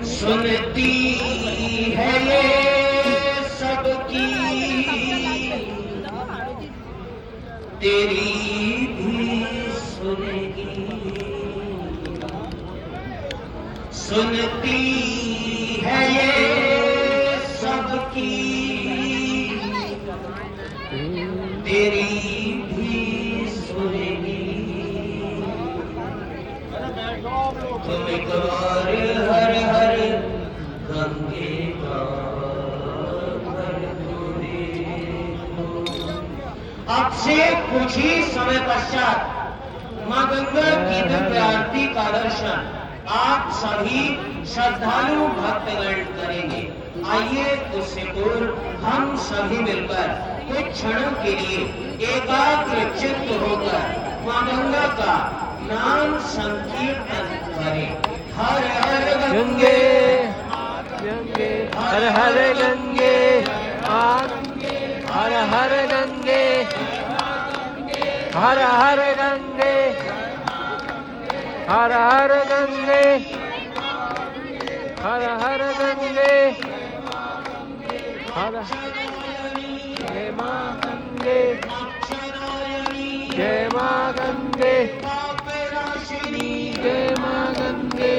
सुनती है ये सबकी तेरी भी सुनेगी। सुनती है ये सबकी तेरी भी सुनेगी। तुम एक बार हर हर गंगे का घर तो देखो। अब से कुछ ही समय पश्चात मां गंगा की दिव्य आरती का दर्शन आप सभी श्रद्धालु भक्तगण करेंगे। आइए उससे पूर्व हम सभी मिलकर कुछ क्षणों के लिए एकाग्र चित्त होकर मां गंगा का नाम संकीर्तन करें। हर हर गंगे गंगे हर हर गंगे हर हर गंगे हर हर गंगे हर हर गंगे हर हर गंगे हर जय मां गंगे जय मां गंगे जय मां गंगे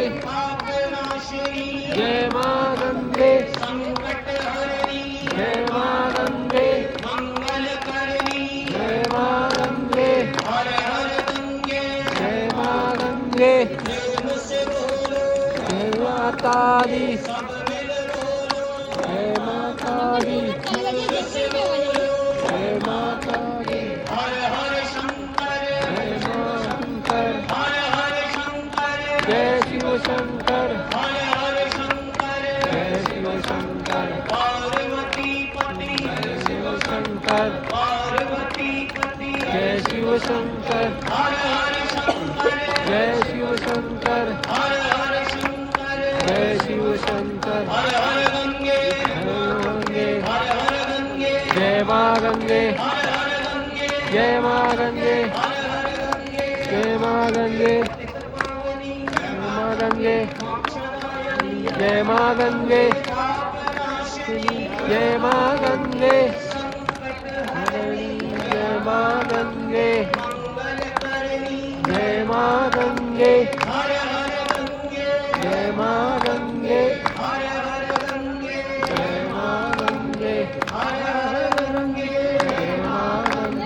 जय मां गंगे जय मां गंगे मंगल करनी जय मां गंगे हर हर गंगे जय मां गंगे मुझसे बोलो जय माता दी सब मिल बोलो जय माता दी मुझसे बोलो जय माता दी हर हर शंकर जय मां शंकर हर हर शंकर जय शिव शंकर हर हर शंकर जय शिव शंकर पार्वती पति जय शिव शंकर पार्वती पति जय शिव शंकर हर हर शंकर जय शिव शंकर हर हर शंकर जय शिव शंकर हर हर गंगे गंगे हर हर गंगे जय मां गंगे हर हर गंगे जय मां गंगे हर हर गंगे जय मां गंगे पावनी जय मां गंगे मोक्षदायिनी जय मां गंगे पापनाशिनी जय मां गंगे संकटहरिणी जय मां गंगे मंगल करनी जय मां गंगे